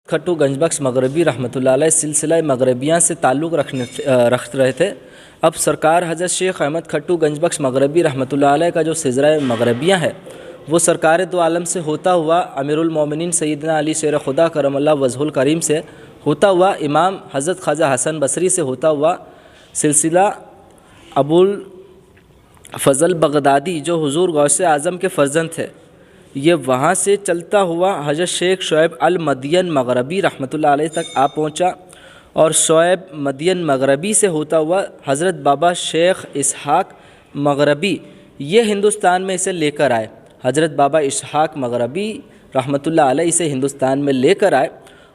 खट्टू गंजबख्श मगरबी रहमतुल्लाह अलैह सिलसिला मगरबियाँ से ताल्लुक़ रख रहे थे। अब सरकार हज़रत शेख अहमद खट्टू गंजबख्श मगरबी रहमतुल्लाह अलैह का जो सिलसिला मगरबियाँ है वो सरकार दो आलम से होता हुआ अमीरुल मोमिनीन सैयदना अली शेर खुदा करमल्लाह वजहुल करीम से होता हुआ इमाम हज़रत ख्वाजा हसन बसरी से होता हुआ सिलसिला अबुल फ़ज़ल बगदादी जो हुज़ूर गौसे आज़म के फ़र्जंद थे, ये वहाँ से चलता हुआ हज़रत शेख शुएब अल मदियन मगरबी रहमतुल्लाह अलैह तक आ पहुँचा और शुएब मदियन मगरबी से होता हुआ हज़रत बाबा शेख इसहाक़ मगरबी ये हिंदुस्तान में इसे लेकर आए। हज़रत बाबा इसहाक़ मगरबी रहमतुल्लाह अलैह इसे हिंदुस्तान में लेकर आए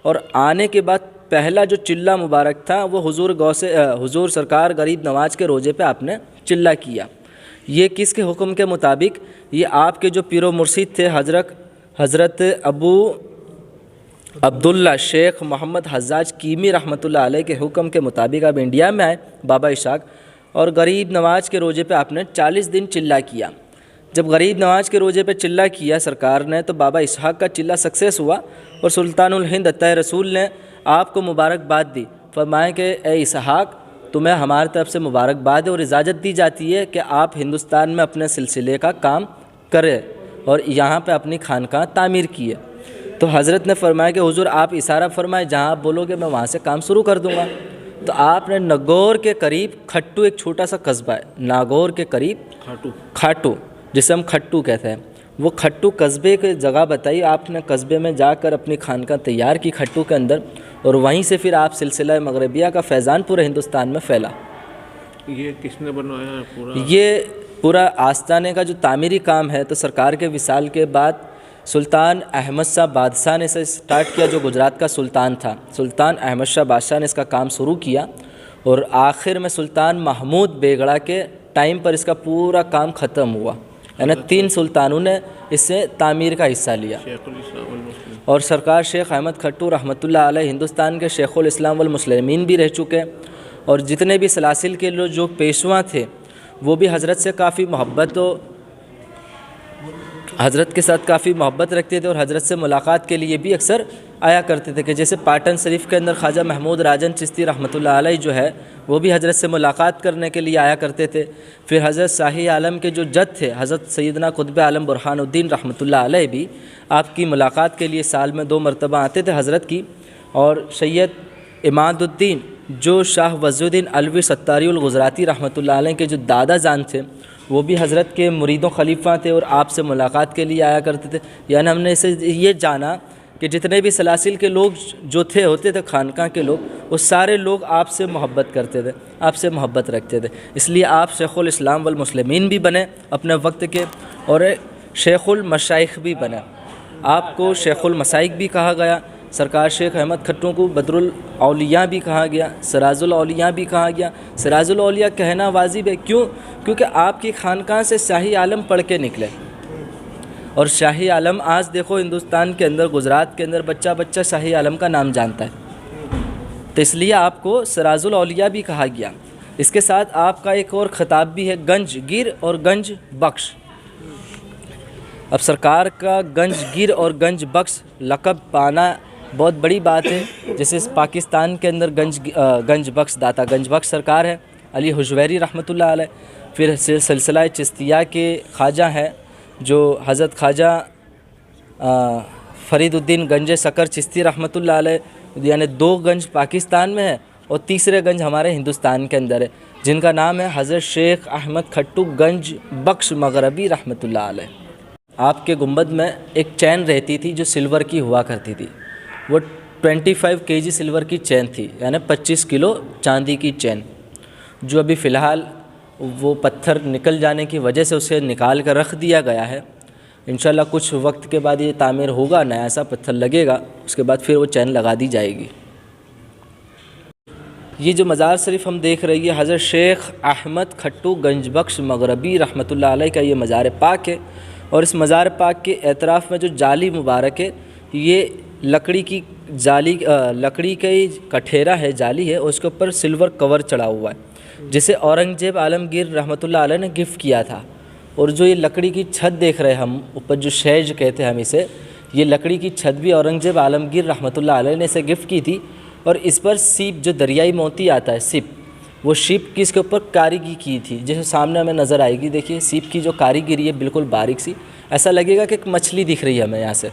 और आने के बाद पहला जो चिल्ला मुबारक था वो हुज़ूर सरकार गरीब नवाज के रोज़े पे आपने चिल्ला किया। ये किसके हुक्म के मुताबिक? ये आपके जो पीरो मुर्शिद थे हज़रत अबू अब्दुल्ला शेख मोहम्मद हज्जाज कीमी रहमतुल्लाह अलैह के हुक्म के मुताबिक अब इंडिया में आए बाबा इसहाक़ और गरीब नवाज के रोज़े पे आपने 40 दिन चिल्ला किया। जब गरीब नवाज के रोज़े पे चिल्ला किया सरकार ने तो बाबा इसहाक़ का चिल्ला सक्सेस हुआ और सुल्तानुल हिंद अत्ताह रसूल ने आपको मुबारकबाद दी। फरमाया कि ए इसहाक़ तुम्हें हमारी तरफ से मुबारकबाद है और इजाज़त दी जाती है कि आप हिंदुस्तान में अपने सिलसिले का काम करें और यहाँ पे अपनी खानकाह तामीर किए। तो हज़रत ने फरमाया कि हुज़ूर आप इशारा फरमाएं, जहाँ आप बोलोगे मैं वहाँ से काम शुरू कर दूँगा। तो आपने नागौर के करीब खट्टू एक छोटा सा कस्बा है, नागौर के करीब खाटू जिसे हम खट्टू कहते हैं, वो खट्टू कस्बे की जगह बताई। आपने कस्बे में जाकर अपनी खानकाह तैयार की खट्टू के अंदर और वहीं से फिर आप सिलसिला मगरबिया का फैज़ान पूरे हिंदुस्तान में फैला। ये किसने बनवाया है पूरा? ये पूरा आस्ताने का जो तामीरी काम है तो सरकार के विसाल के बाद सुल्तान अहमद शाह बादशाह ने इसे स्टार्ट किया, जो गुजरात का सुल्तान था। सुल्तान अहमद शाह बादशाह ने इसका काम शुरू किया और आखिर में सुल्तान महमूद बेगड़ा के टाइम पर इसका पूरा काम ख़त्म हुआ। यानी 3 सुल्तानों ने इससे तामीर का हिस्सा लिया और सरकार शेख अहमद खट्टू रहमतुल्लाह अलैह हिंदुस्तान के शेखुल इस्लाम वल मुस्लिमीन भी रह चुके और जितने भी सलासिल के लोग जो पेशवा थे वो भी हज़रत से काफ़ी हज़रत के साथ काफ़ी मोहब्बत रखते थे और हज़रत से मुलाकात के लिए भी अक्सर आया करते थे। कि जैसे पाटन शरीफ के अंदर ख्वाजा महमूद राजन चिश्ती रहमतुल्लाह अलैह जो है वो भी हज़रत से मुलाकात करने के लिए आया करते थे। फिर हज़रत शाही आलम के जो जद थे हज़रत सैयदना कुतुब आलम बुरहानुद्दीन रहमतुल्लाह अलैह भी आपकी मुलाकात के लिए साल में 2 मरतबा आते थे हज़रत की। और सैयद इमादुद्दीन जो शाह वज़ुद्दीन अलवी सत्तारी गुजराती रहमतुल्लाह अलैह के जो दादा जान थे वो भी हज़रत के मुरीदों खलीफा थे और आपसे मुलाकात के लिए आया करते थे। यानी हमने इसे ये जाना कि जितने भी सलासिल के लोग जो होते थे खानकाह के लोग, वो सारे लोग आपसे मोहब्बत करते थे, आपसे मोहब्बत रखते थे। इसलिए आप शेखुल इस्लाम वल मुस्लिमीन भी बने अपने वक्त के और शेखुल मशाइख भी बने। आपको शेखुल मसाइक भी कहा गया। सरकार शेख अहमद खट्टू को बदरुल औलिया भी कहा गया, सिराजुल औलिया भी कहा गया। सिराजुल औलिया कहना वाजिब है, क्यों? क्योंकि आपकी खानकाह से शाही आलम पढ़ के निकले और शाही आलम आज देखो हिंदुस्तान के अंदर गुजरात के अंदर बच्चा बच्चा शाही आलम का नाम जानता है, तो इसलिए आपको सिराजुल औलिया भी कहा गया। इसके साथ आपका एक और ख़िताब भी है, गंज गिर और गंज बख्श। अब सरकार का गंज गिर और गंज बख्श लक़ब पाना बहुत बड़ी बात है। जैसे पाकिस्तान के अंदर गंज बख्श दाता गंज बख्श सरकार है अली हुजवैरी रहमतुल्लाह अलैह। फिर सिलसिला चिश्तिया के ख्वाजा हैं जो हज़रत ख्वाजा फरीदुद्दीन गंज सकर चिश्ती रहमतुल्लाह अलैह, यानी 2 गंज पाकिस्तान में है और तीसरे गंज हमारे हिंदुस्तान के अंदर है, जिनका नाम है हज़रत शेख अहमद खट्टू गंज बख्श मगरबी रहमतुल्लाह अलैह। आपके गुंबद में एक चैन रहती थी जो सिल्वर की हुआ करती थी, वो 25 kg सिल्वर की चैन थी, यानी 25 किलो चांदी की चैन, जो अभी फ़िलहाल वो पत्थर निकल जाने की वजह से उसे निकाल कर रख दिया गया है। इंशाल्लाह कुछ वक्त के बाद ये तामीर होगा, नया सा पत्थर लगेगा, उसके बाद फिर वो चैन लगा दी जाएगी। ये जो मज़ार शरीफ हम देख रही है हज़रत शेख अहमद खट्टू गंज बख्श मगरबी रहमतुल्लाह अलैह का ये मज़ार पाक है और इस मज़ार पाक के एतराफ़ में जो जाली मुबारक है ये लकड़ी की जाली, लकड़ी का ही कठेरा है, जाली है और उसके ऊपर सिल्वर कवर चढ़ा हुआ है जिसे औरंगज़ेब आलमगीर रहमतुल्लाह अलैह ने गिफ्ट किया था। और जो ये लकड़ी की छत देख रहे हैं हम ऊपर, जो शेज कहते हैं हम इसे, ये लकड़ी की छत भी औरंगजेब आलमगीर रहमतुल्लाह अलैह ने इसे गिफ्ट की थी। और इस पर सीप, जो दरियाई मोती आता है सीप, वो सीप की इसके ऊपर कारीगी की थी, जैसे सामने हमें नज़र आएगी। देखिए सीप की जो कारीगिरी है बिल्कुल बारीक सी, ऐसा लगेगा कि एक मछली दिख रही है हमें यहाँ से।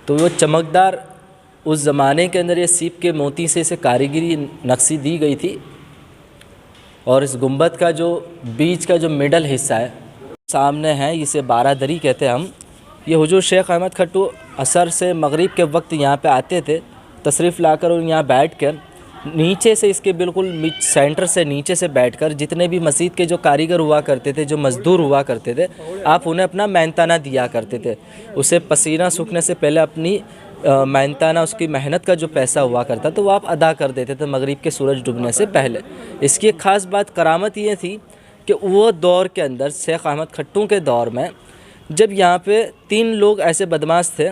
तो वो चमकदार उस ज़माने के अंदर ये सीप के मोती से इसे कारीगिरी नक्शी दी गई थी। और इस गुंबद का जो बीच का जो मिडल हिस्सा है सामने है, इसे बारादरी कहते हैं हम। ये हुजूर शेख अहमद खट्टू असर से मगरिब के वक्त यहाँ पे आते थे तशरीफ़ लाकर, और यहाँ बैठ कर नीचे से, इसके बिल्कुल सेंटर से नीचे से बैठकर जितने भी मस्जिद के जो कारीगर हुआ करते थे, जो मज़दूर हुआ करते थे, आप उन्हें अपना मेहनताना दिया करते थे। उसे पसीना सूखने से पहले अपनी मेहनताना, उसकी मेहनत का जो पैसा हुआ करता तो वो आप अदा कर देते थे मगरिब के सूरज डूबने से पहले। इसकी एक ख़ास बात, करामत ये थी कि वो दौर के अंदर, शेख अहमद खट्टू के दौर में, जब यहाँ पे 3 लोग ऐसे बदमाश थे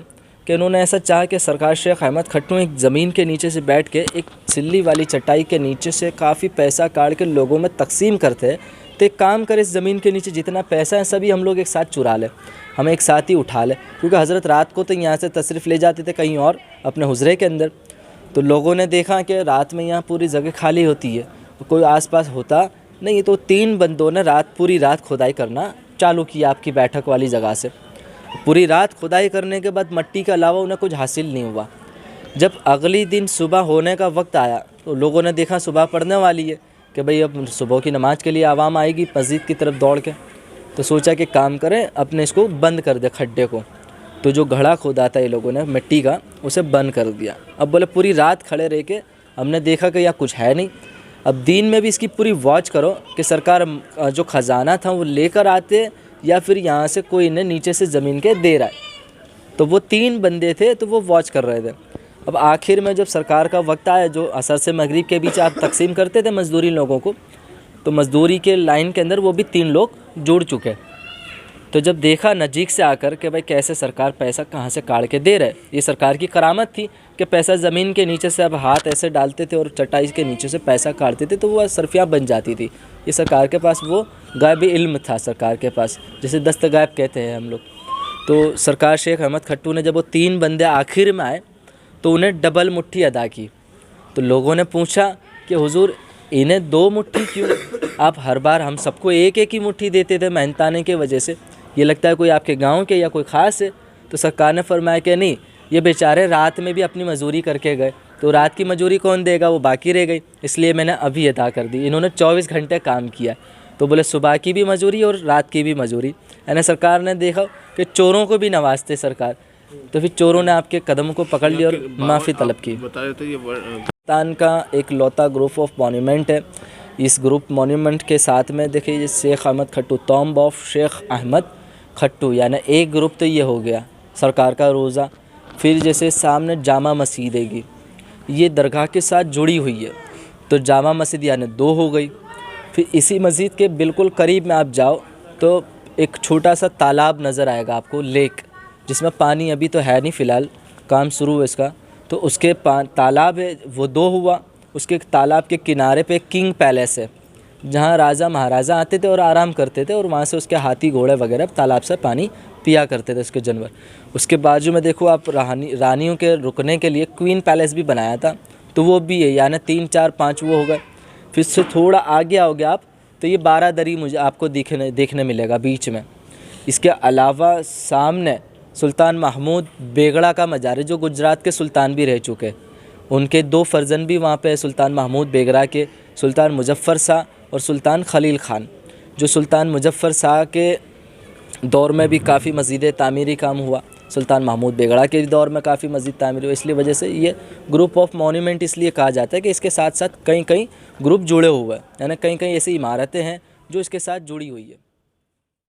कि उन्होंने ऐसा चाहा कि सरकार शेख अहमद खट्टू एक ज़मीन के नीचे से बैठ के, एक सिल्ली वाली चटाई के नीचे से काफ़ी पैसा काट के लोगों में तकसीम करते, तो एक काम कर, इस ज़मीन के नीचे जितना पैसा है सभी हम लोग एक साथ चुरा लें, हम एक साथ ही उठा लें। क्योंकि हज़रत रात को तो यहाँ से तशरीफ़ ले जाते थे कहीं और अपने हुजरे के अंदर। तो लोगों ने देखा कि रात में यहाँ पूरी जगह खाली होती है, कोई आसपास होता नहीं, तो 3 बंदों ने पूरी रात खुदाई करना चालू किया आपकी बैठक वाली जगह से। पूरी रात खुदाई करने के बाद मट्टी के अलावा उन्हें कुछ हासिल नहीं हुआ। जब अगली दिन सुबह होने का वक्त आया तो लोगों ने देखा सुबह पड़ने वाली है कि भाई अब सुबह की नमाज़ के लिए आवाम आएगी मस्जिद की तरफ दौड़ के। तो सोचा कि काम करें, अपने इसको बंद कर दे खड्डे को। तो जो घड़ा खोदा था ये लोगों ने मिट्टी का, उसे बंद कर दिया। अब बोले पूरी रात खड़े रह के हमने देखा कि यहाँ कुछ है नहीं, अब दिन में भी इसकी पूरी वॉच करो कि सरकार जो ख़जाना था वो लेकर आते या फिर यहाँ से कोई इन्हें नीचे से ज़मीन के दे रहा है। तो वो 3 बंदे थे, तो वो वॉच कर रहे थे। अब आखिर में जब सरकार का वक्त आया, जो असर से मगरिब के बीच आप तकसीम करते थे मज़दूरी लोगों को, तो मज़दूरी के लाइन के अंदर वो भी 3 लोग जुड़ चुके। तो जब देखा नज़दीक से आकर कि भाई कैसे सरकार पैसा कहाँ से काट के दे रहे, ये सरकार की करामत थी कि पैसा ज़मीन के नीचे से अब हाथ ऐसे डालते थे और चटाई के नीचे से पैसा काटते थे, तो वो सरफियाँ बन जाती थी। ये सरकार के पास वो गायबी इल्म था सरकार के पास, जैसे दस्त गायब कहते हैं हम लोग। तो सरकार शेख अहमद खट्टू ने जब वो 3 बंदे आखिर में आए तो उन्हें डबल मुट्ठी अदा की। तो लोगों ने पूछा कि हुजूर इन्हें 2 मुट्ठी क्यों, आप हर बार हम सबको एक एक ही मुट्ठी देते थे मेहनताने की वजह से, ये लगता है कोई आपके गांव के या कोई ख़ास है। तो सरकार ने फरमाया कि नहीं, ये बेचारे रात में भी अपनी मजदूरी करके गए, तो रात की मजदूरी कौन देगा, वो बाकी रह गई, इसलिए मैंने अभी अदा कर दी। इन्होंने 24 घंटे काम किया। तो बोले सुबह की भी मजदूरी और रात की भी मजदूरी। यानी सरकार ने देखा कि चोरों को भी नवाजते सरकार, तो फिर चोरों ने आपके कदम को पकड़ लिया और माफ़ी तलब की। बताया था ये पाकिस्तान का एक लौता ग्रुप ऑफ मॉन्यूमेंट है। इस ग्रुप मॉन्यूमेंट के साथ में देखिए शेख अहमद खट्टू, टॉम्ब ऑफ शेख अहमद खट्टू, यानी एक ग्रुप तो ये हो गया सरकार का रोज़ा। फिर जैसे सामने जामा मस्जिद हैगी, ये दरगाह के साथ जुड़ी हुई है, तो जामा मस्जिद यानी 2 हो गई। फिर इसी मस्जिद के बिल्कुल करीब में आप जाओ तो एक छोटा सा तालाब नज़र आएगा आपको, लेक, जिसमें पानी अभी तो है नहीं फ़िलहाल, काम शुरू है इसका। तो उसके तालाब है वो 2 हुआ। उसके तालाब के किनारे पे किंग पैलेस है, जहाँ राजा महाराजा आते थे और आराम करते थे, और वहाँ से उसके हाथी घोड़े वगैरह तालाब से पानी पिया करते थे उसके जानवर। उसके बाजू में देखो आप रानियों के रुकने के लिए क्वीन पैलेस भी बनाया था, तो वो भी है, यानी 3, 4, 5 वो हो गए। फिर से थोड़ा आगे आओगे आप तो ये बारादरी मुझे आपको देखने मिलेगा बीच में। इसके अलावा सामने सुल्तान महमूद बेगड़ा का मज़ार है, जो गुजरात के सुल्तान भी रह चुके। उनके 2 फर्जन भी वहाँ पे है सुल्तान महमूद बेगड़ा के, सुल्तान मुजफ्फ़र शाह और सुल्तान खलील ख़ान। जो सुल्तान मुजफ्फ़र शाह के दौर में भी काफ़ी मस्जिद तामीरी काम हुआ, सुल्तान महमूद बेगड़ा के दौर में काफ़ी मस्जिद तामीर हुई। इसलिए वजह से ये ग्रुप ऑफ मॉन्यूमेंट इसलिए कहा जाता है कि इसके साथ साथ कई ग्रुप जुड़े हुए हैं, यानी कई ऐसी इमारतें हैं जो इसके साथ जुड़ी हुई है।